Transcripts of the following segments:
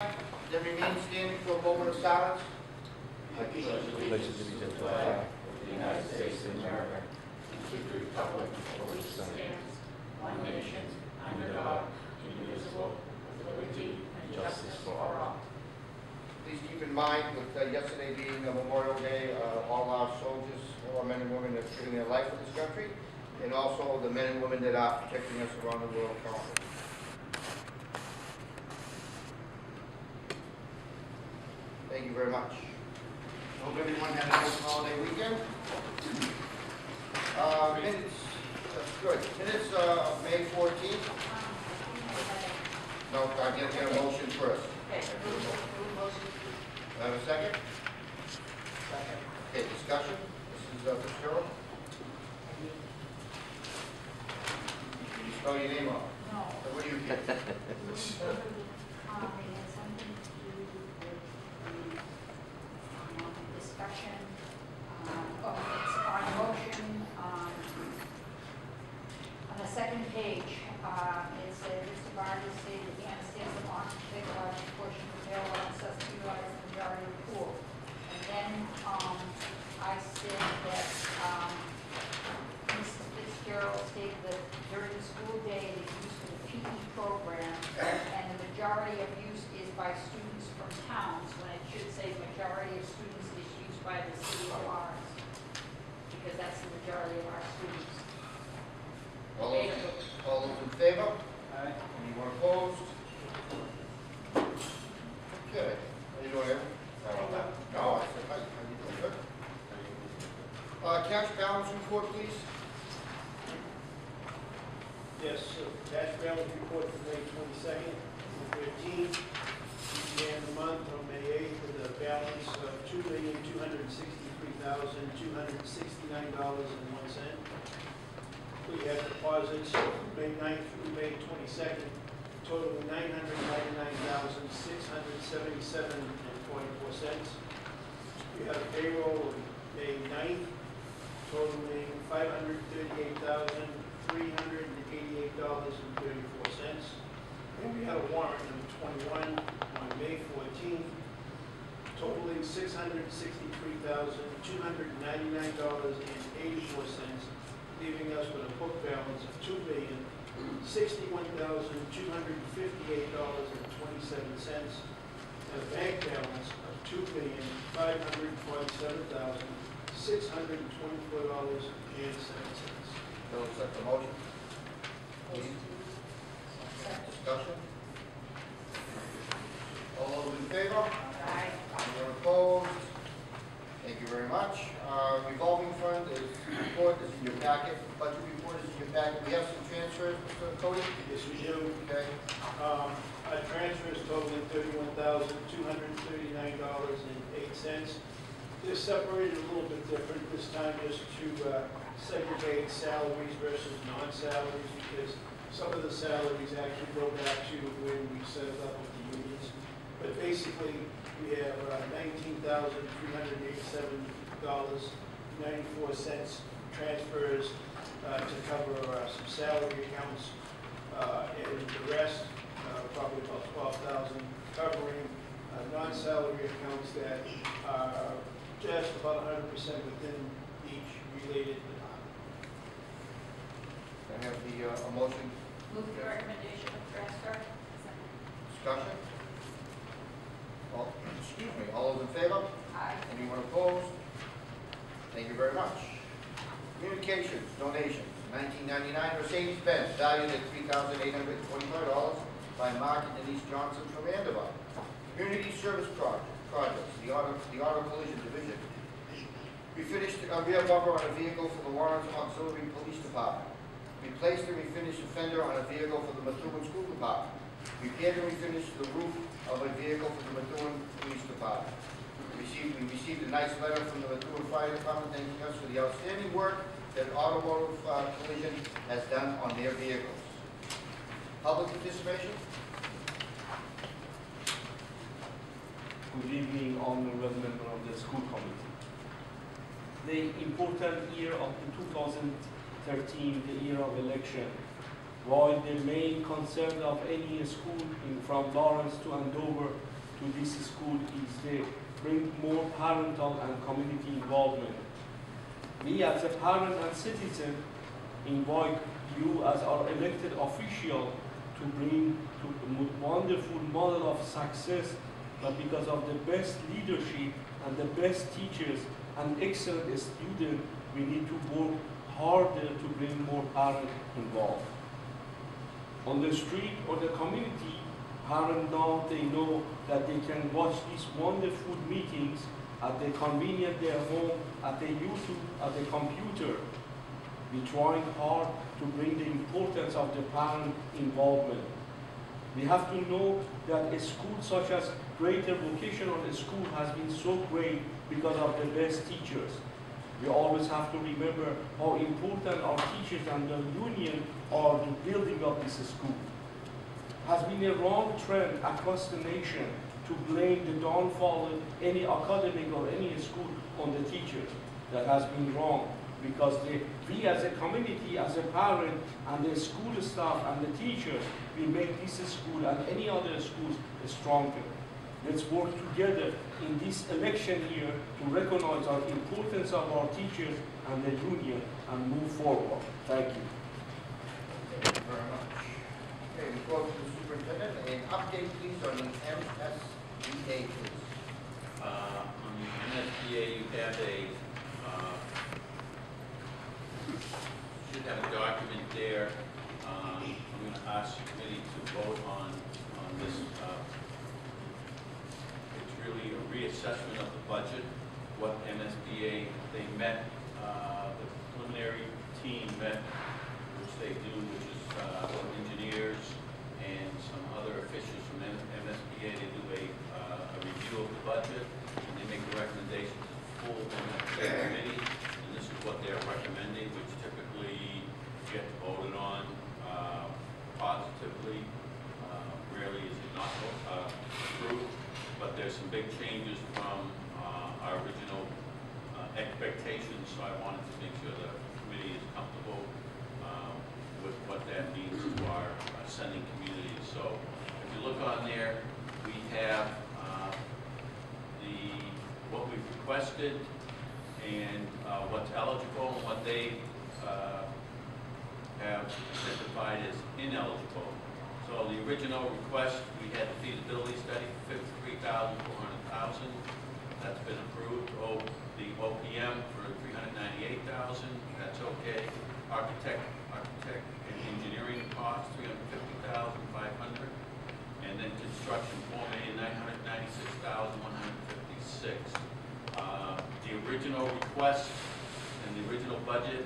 Then remain standing for a moment of silence. I pledge allegiance to the flag of the United States of America and to the republic for which it stands, one nation, under God, indivisible, with liberty and justice for all. Please keep in mind, with yesterday being Memorial Day, all our soldiers, all our men and women that are giving their life for this country, and also the men and women that are protecting us around the world currently. Thank you very much. Hope everyone had a nice holiday weekend. Minutes, that's good. Minutes of May 14th. No, I gotta get a motion first. Have a second? Second. Okay, discussion. This is Fitzgerald. Can you spell your name out? No. What do you get? It has something to do with the discussion, it's on motion, on the second page, it says, Mr. Vargas stated he understands the law to take a large portion of the available access to utilize the majority of the pool. And then, I said that, Mrs. Fitzgerald stated that during the school day, it is used for the PE program, and the majority of use is by students from towns, when it should say majority of students is used by the city of Lawrence, because that's the majority of our students. All those in favor? Aye. Anyone opposed? Okay. How you doing, Aaron? No, I said, how you doing? Good. Cash balance report, please. Yes, cash balance report for May 22nd, 2013. We began the month on May 8th with a balance of $2,263,269.01. We had deposits May 9th through May 22nd, totaling $999,677.44. We had a payroll of May 9th, totaling $538,388.34. And we had a warrant number 21 on May 14th, totaling $663,299.84, leaving us with a book balance of $2,061,258.27 and a bank balance of $2,547,624.07. Bill, accept the motion. Discussion. All those in favor? Aye. Anyone opposed? Thank you very much. Revolving fund is report is in your packet. Budget report is in your packet. We have some transfers, Mr. Cody. Yes, we do. Okay. Our transfers totaling $31,239.08. They're separated a little bit different this time, just to segregate salaries versus non-salaries, because some of the salaries actually go back to when we set it up with the unions. But basically, we have $19,387.94 transfers to cover some salary accounts, and the rest, probably about $12,000, covering non-salary accounts that are just about 100% within each related department. I have the a motion. Move the recommendation of transfer. Discussion. Excuse me. All those in favor? Aye. Anyone opposed? Thank you very much. Communications, donations, 1999 Mercedes-Benz, valued at $3,825 by Mark and Denise Johnson from Vanderbilt. Community service projects, the auto collision division. We finished a rear bumper on a vehicle for the LAWRNCE Auxiliary Police Department. Replaced and refinished a fender on a vehicle for the Methuen School Department. Repaired and refinished the roof of a vehicle for the Methuen Police Department. We received a nice letter from the Methuen Fire Department thanking us for the outstanding work that Automotive Collision has done on their vehicles. Public participation? Good evening, honorable member of the school committee. The important year of 2013, the year of election, while the main concern of any school from Lawrence to Andover to this school is they bring more parental and community involvement. We as a parent and citizen invite you as our elected official to bring to a wonderful model of success, but because of the best leadership and the best teachers and excellent students, we need to work harder to bring more parents involved. On the street or the community, parents now they know that they can watch these wonderful meetings at the convenience their home, at the YouTube, at the computer. We're trying hard to bring the importance of the parent involvement. We have to know that a school such as Greater Vocational School has been so great because of the best teachers. We always have to remember how important our teachers and the union are to building up this school. Has been a wrong trend across the nation to blame the downfall of any academic or any school on the teachers. That has been wrong because we as a community, as a parent, and the school staff and the teachers, we make this school and any other schools stronger. Let's work together in this election year to recognize our importance of our teachers and the union and move forward. Thank you. Thank you very much. Okay, before we go to the superintendent, an update please on the MSBA, please. On the MSBA, you have should have a document there. I'm going to ask the committee to vote on this. It's really a reassessment of the budget. What MSBA, they met, the preliminary team met, which they do, which is some engineers and some other officials from MSBA. They do a review of the budget, and they make the recommendation to the full MSBA committee, and this is what they're recommending, which typically get voted on positively. Rarely is it not approved, but there's some big changes from our original expectations, so I wanted to make sure the committee is comfortable with what that means to our sending community. So if you look on there, we have what we've requested and what's eligible and what they have identified as ineligible. So the original request, we had the feasibility study for $53,400,000. That's been approved. The OPM for $398,000. That's okay. Architect and engineering costs $350,500. And then construction $4,996,156. The original request and the original budget,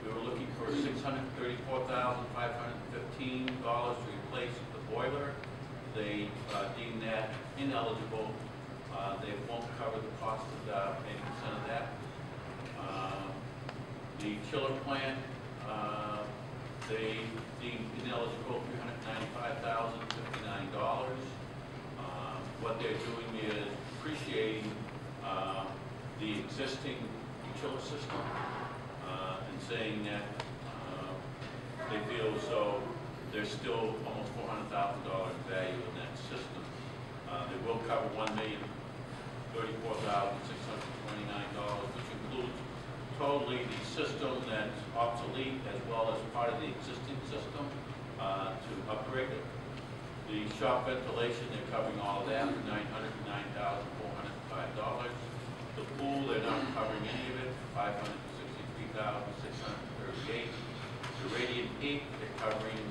we were looking for $634,515 to replace the boiler. They deemed that ineligible. They won't cover the cost of 80% of that. The chiller plant, they deemed ineligible $395,059. What they're doing is appreciating the existing chiller system and saying that they feel as though there's still almost $400,000 value in that system. They will cover $1,034,629, which includes totally the system that's obsolete as well as part of the existing system to upgrade it. The shop ventilation, they're covering all of that for $909,405. The pool, they're not covering any of it, $563,638. The radiant heat, they're covering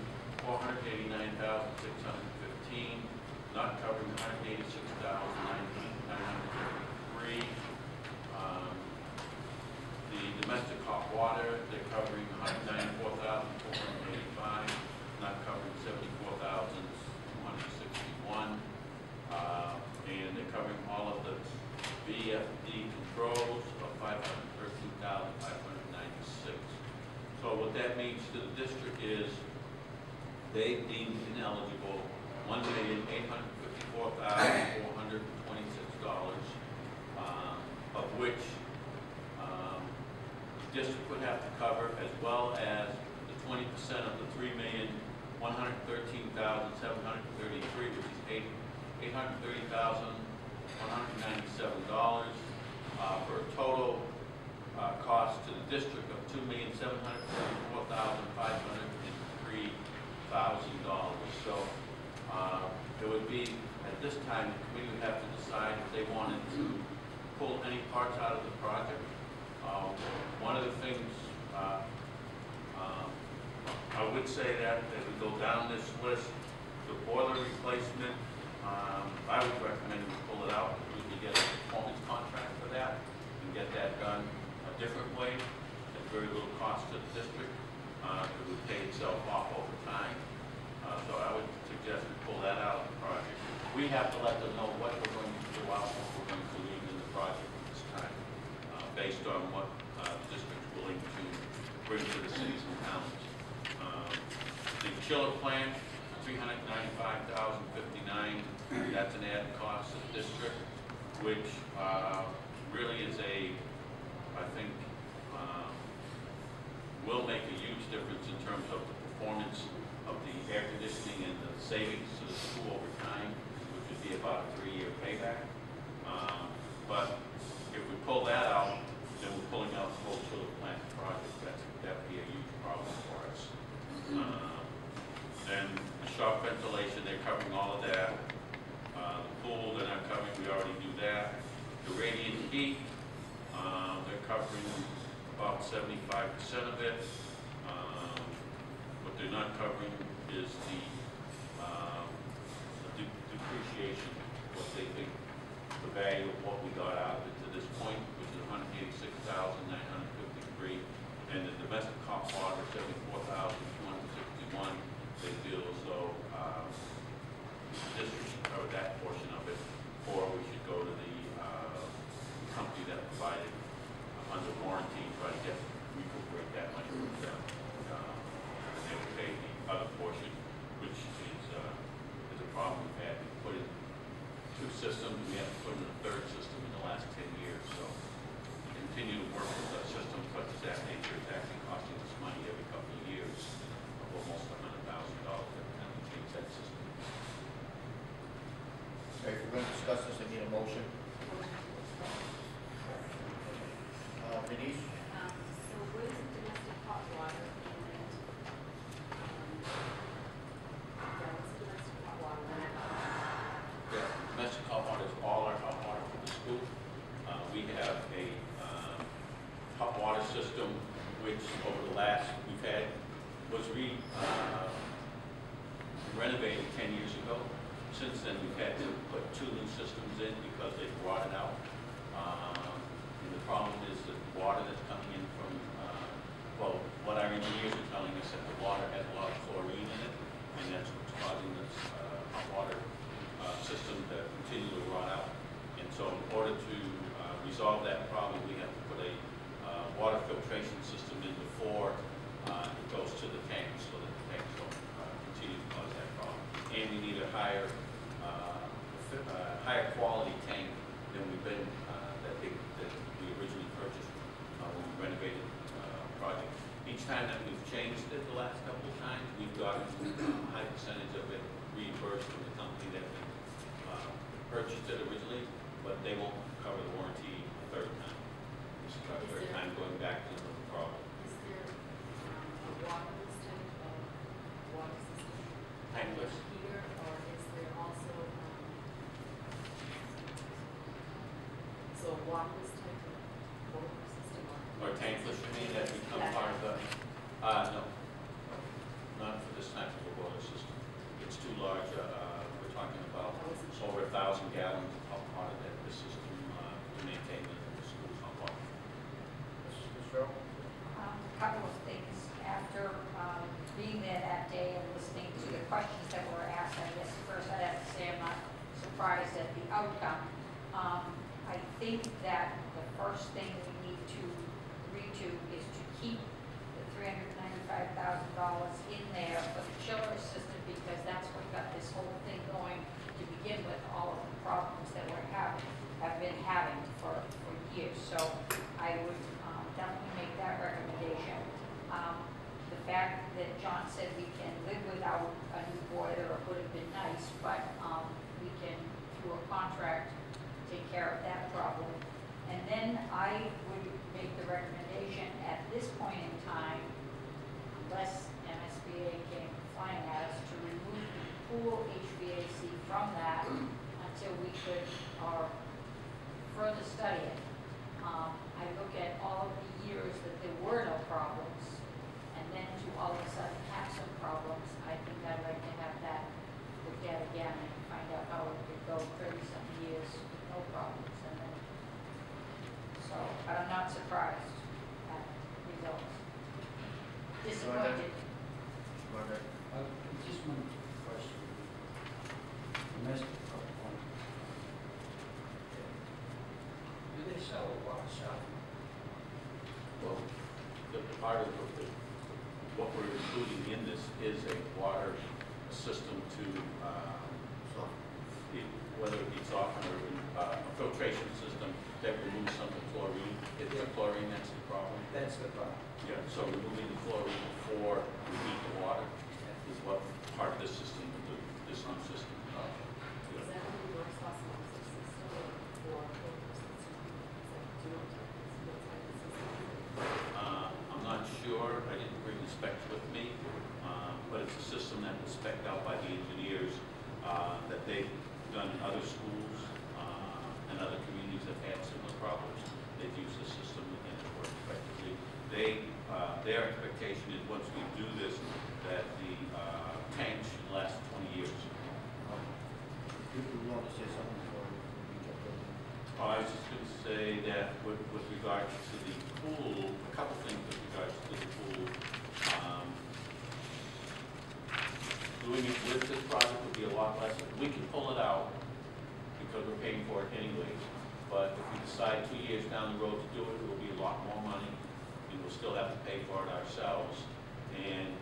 $489,615, not covering $186,953. The domestic hot water, they're covering $194,485, not covering $74,261. And they're covering all of the VFD controls of $513,596. So what that means to the district is they deemed ineligible $1,854,426, of which the district would have to cover, as well as the 20% of the $3,000,000 $30,197 for a total cost to the district of $2,774,503,000. So it would be, at this time, the committee would have to decide if they wanted to pull any parts out of the project. One of the things I would say that as we go down this list, the boiler replacement, I would recommend we pull it out. We could get a performance contract for that and get that done a different way at very little cost to the district. It would pay itself off over time. So I would suggest we pull that out of the project. We have to let them know what we're going to do out, what we're going to leave in the project at this time, based on what the district's willing to bring to the cities and towns. The chiller plant, $395,059. That's an added cost to the district, which really is I think, will make a huge difference in terms of the performance of the air conditioning and the savings to the school over time, which would be about a 3-year payback. But if we pull that out, then we're pulling out the whole chiller plant project. That would be a huge problem for us. Then the shop ventilation, they're covering all of that. The pool, they're not covering, we already do that. The radiant heat, they're covering about 75% of it. What they're not covering is the depreciation, what they think the value of what we got out of it to this point, which is $186,953, and the domestic hot water, $74,261. They feel as though the district should cover that portion of it, or we should go to the company that provided under warranty, try to recuperate that money from them. And they would pay the other portion, which is a problem we've had. We put in 2 systems, we have to put in a 3rd system in the last 10 years. So we continue to work with systems such as that nature. It's actually costing us money every couple of years, almost $100,000 every time we change that system. Okay, if we're going to discuss this, I need a motion. Denise? So what is the domestic hot water and, what's the domestic hot water? Yeah, domestic hot water is all our hot water for the school. We have a hot water system which over the last was renovated 10 years ago. Since then, we've had to put 2 new systems in because they've rotted out. And the problem is that the water that's coming in from, what our engineers are telling us that the water has a lot of chlorine in it, and that's what's causing this hot water system to continue to rot out. And so in order to resolve that problem, we have to put a water filtration system in before it goes to the tank, so that the tanks don't continue to cause that problem. And we need a higher quality tank than we've been that we originally purchased when we renovated the project. Each time that we've changed it the last couple of times, we've gotten a high percentage of it reimbursed from the company that purchased it originally, but they won't cover the warranty a 3rd time. This is our 3rd time going back to them with the problem. Is there a water system, Tankless. here, or is there also, so a waterless type of boiler system? Or tankless, you mean, that become Yeah. part of the, no, not for this type of a boiler system. It's too large, we're talking about over 1,000 gallons of hot water that the system to maintain the school's hot water. Ms. Cheryl? A couple of things. After being there that day and listening to the questions that were asked, I guess first I'd have to say I'm not surprised at the outcome. I think that the first thing we need to agree to is to keep the $395,000 in there for the chiller system, because that's what got this whole thing going to begin with. All of the problems that have been having for years. So I would definitely make that recommendation. The fact that John said we can live without a new boiler would have been nice, but we can, through a contract, take care of that problem. And then I would make the recommendation at this point in time, unless MSBA came flying at us, to remove the pool HVAC from that until we could further study it. I look at all of the years that there were no problems, and then to all of a sudden have some problems. I think I'd like to have that looked at again and find out how it could go 30-something years with no problems. And then, so, but I'm not surprised at the results. Disappointed. Go ahead. Just one question. Domestic one. Do they sell a water shop? Well, the part of what we're including in this is a water system to, whether it needs often or a filtration system that removes some of the chlorine. It's the chlorine that's the problem. That's the problem. Yeah, so removing the chlorine before we heat the water is what part of this system will do, this new system. Is that a reverse osmosis system or filter system? Do you know what type of system? I'm not sure, I didn't bring the specs with me, but it's a system that was spec'd out by the engineers that they've done in other schools and other communities that had similar problems. They've used the system and it works effectively. Their expectation is once we do this, that the tank should last 20 years. You want to say something before we get going? I was just going to say that with regards to the pool, a couple things with regards to the pool. Doing it with this project would be a lot less. We can pull it out because we're paying for it anyways. But if we decide 2 years down the road to do it, it will be a lot more money. And we'll still have to pay for it ourselves. And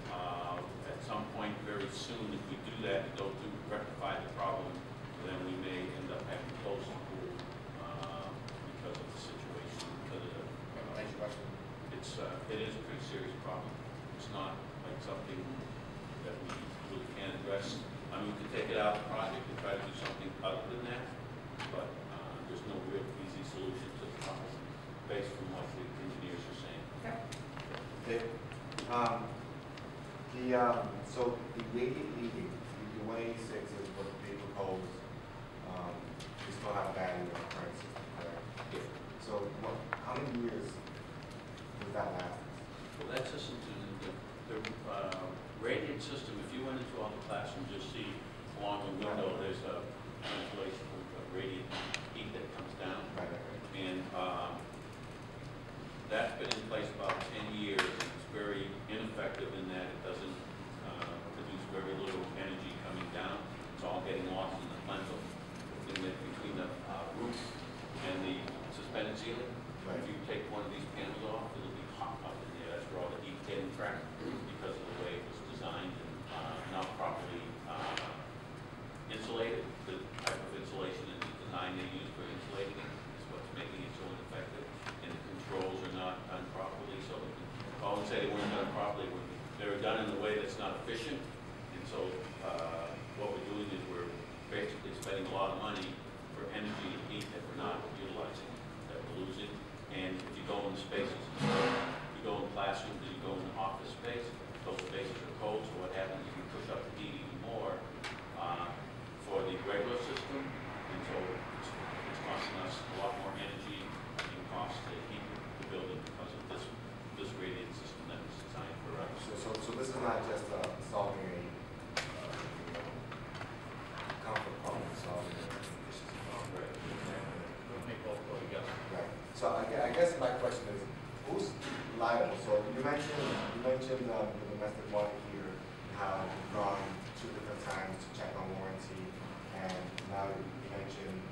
at some point very soon, if we do that, go to rectify the problem, then we may end up having to close the pool because of the situation. Because of Thanks, Russell. it is a pretty serious problem. It's not like something that we really can address. I mean, we could take it out of the project and try to do something other than that, but there's no real easy solution to the problem based on what the engineers are saying. Okay. So the 186 is what they propose. We still have value in our current system, correct? Yeah. So how many years does that last? Well, that system, the radiant system, if you went into all the classrooms, you'll see along the window, there's a ventilation of radiant heat that comes down. Right. And that's been in place about 10 years. It's very ineffective in that it doesn't produce very little energy coming down. It's all getting lost in the plenum between the roof and the suspended ceiling. Right. If you take one of these panels off, it'll be hot up in there. That's where all the heat getting trapped because of the way it was designed and not properly insulated. The type of insulation and the design they use for insulating it is what's making it so ineffective. And the controls are not done properly, so I wouldn't say they weren't done properly. They were done in a way that's not efficient. And so what we're doing is we're basically spending a lot of money for energy and heat that we're not utilizing, that we're losing. And if you go in the spaces, you go in classrooms, and you go in the office space, those spaces are cold, so what happens is you push up the heat even more for the regular system, and so it's costing us a lot more energy and cost to heat the building because of this radiant system that was designed for us. So this is not just solving a comfort problem, solving a efficiency problem. Right. We'll make both go together. Right. So I guess my question is, who's liable? So you mentioned the domestic water heater, and how you've gone 2 different times to check on warranty, and now you mentioned